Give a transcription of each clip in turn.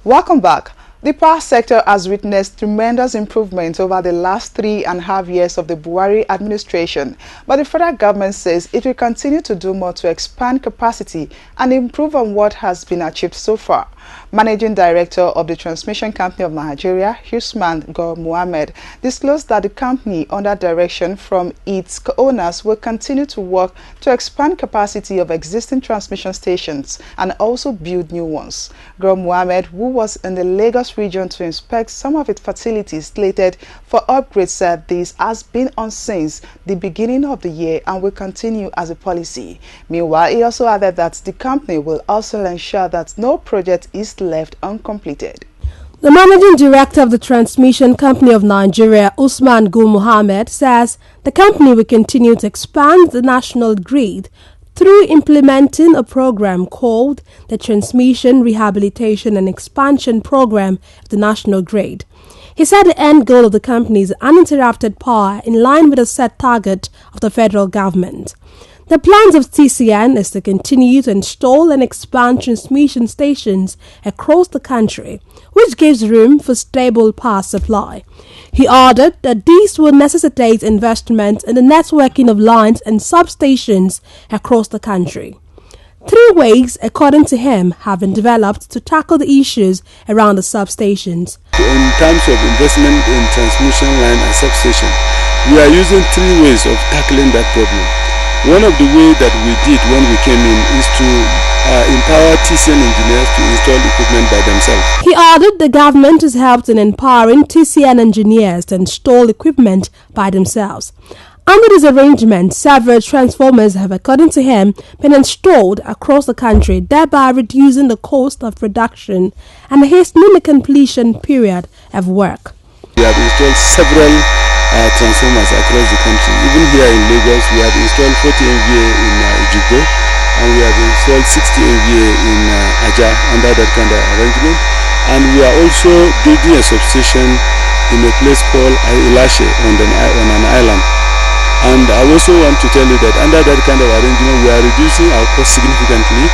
Welcome back. The power sector has witnessed tremendous improvement over the last 3.5 years of the Buhari administration, but the federal government says it will continue to do more to expand capacity and improve on what has been achieved so far. Managing Director of the Transmission Company of Nigeria, Usman Gor Mohammed, disclosed that the company, under direction from its owners, will continue to work to expand capacity of existing transmission stations and also build new ones. Gor Mohammed, who was in the Lagos region to inspect some of its facilities slated for upgrades, said this has been on since the beginning of the year and will continue as a policy. Meanwhile, he also added that the company will also ensure that no project is left uncompleted. The Managing Director of the Transmission Company of Nigeria, Usman Gor Mohammed, says the company will continue to expand the national grid through implementing a program called the Transmission Rehabilitation and Expansion Program of the National Grid. He said the end goal of the company is uninterrupted power in line with the set target of the federal government. The plans of TCN is to continue to install and expand transmission stations across the country, which gives room for stable power supply. He added that these will necessitate investment in the networking of lines and substations across the country. 3 ways, according to him, have been developed to tackle the issues around the substations. In terms of investment in transmission line and substation, we are using 3 ways of tackling that problem. One of the ways that we did when we came in is to empower TCN engineers to install equipment by themselves. He added the government has helped in empowering TCN engineers to install equipment by themselves. Under this arrangement, several transformers have, according to him, been installed across the country, thereby reducing the cost of production and hastening the completion period of work. We have installed several transformers across the country. Even here in Lagos, we have installed 40 MVA in Ejigbo, and we have installed 60 MVA in Aja under that kind of arrangement. And we are also building a substation in a place called Ilashe on an island. And I also want to tell you that under that kind of arrangement, we are reducing our cost significantly,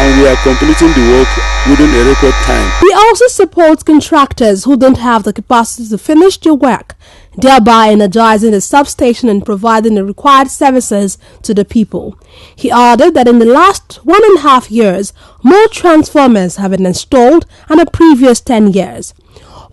and we are completing the work within a record time. He also supports contractors who don't have the capacity to finish their work, thereby energizing the substation and providing the required services to the people. He added that in the last 1.5 years, more transformers have been installed than the previous 10 years.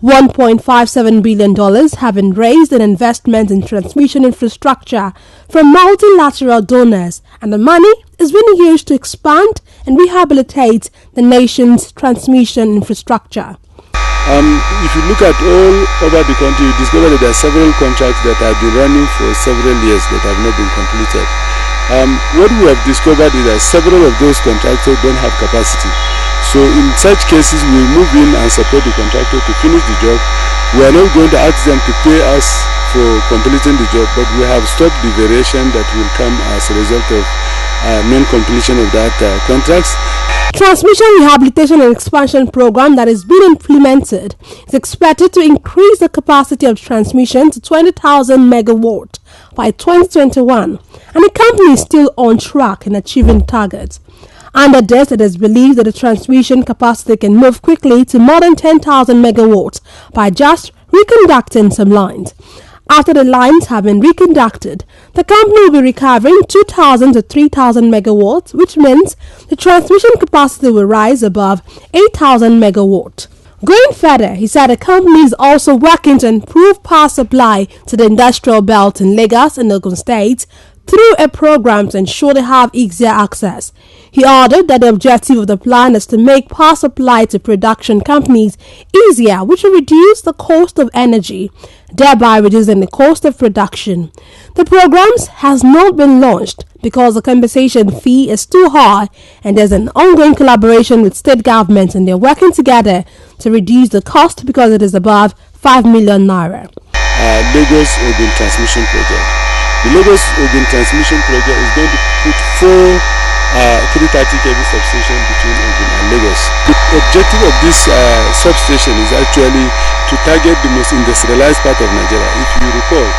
$1.57 billion have been raised in investment in transmission infrastructure from multilateral donors, and the money is being used to expand and rehabilitate the nation's transmission infrastructure. If you look at all over the country, you discover that there are several contracts that have been running for several years that have not been completed. What we have discovered is that several of those contractors don't have capacity. So in such cases, we move in and support the contractor to finish the job. We are not going to ask them to pay us for completing the job, but we have stopped the variation that will come as a result of non-completion of that contracts. Transmission Rehabilitation and Expansion Program that is being implemented is expected to increase the capacity of transmission to 20,000 megawatt by 2021, and the company is still on track in achieving targets. Under this, it is believed that the transmission capacity can move quickly to more than 10,000 megawatts by just reconducting some lines. After the lines have been reconducted, the company will be recovering 2,000 to 3,000 megawatts, which means the transmission capacity will rise above 8,000 megawatts. Going further, he said the company is also working to improve power supply to the industrial belt in Lagos and Ogun State through a program to ensure they have easier access. He added that the objective of the plan is to make power supply to production companies easier, which will reduce the cost of energy, thereby reducing the cost of production. The programs has not been launched because the compensation fee is too high, and there's an ongoing collaboration with state governments, and they're working together to reduce the cost because it is above 5 million naira. Lagos Ogun Transmission Project. The Lagos Ogun Transmission Project is going to put 4 330 kV substation between Ogun and Lagos. The objective of this substation is actually to target the most industrialized part of Nigeria. If you recall,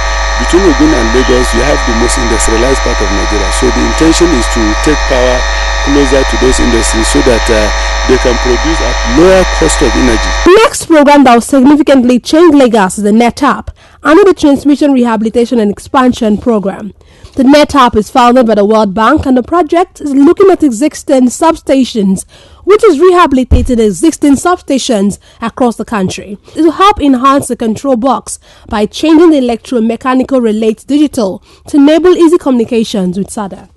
between Ogun and Lagos, you have the most industrialized part of Nigeria. So the intention is to take power closer to those industries so that they can produce at lower cost of energy. The next program that will significantly change Lagos is the NETAP, under the Transmission Rehabilitation and Expansion Program. The NETAP is founded by the World Bank, and the project is looking at existing substations, which is rehabilitating existing substations across the country. It will help enhance the control box by changing the electromechanical relays digital to enable easy communications with SADA.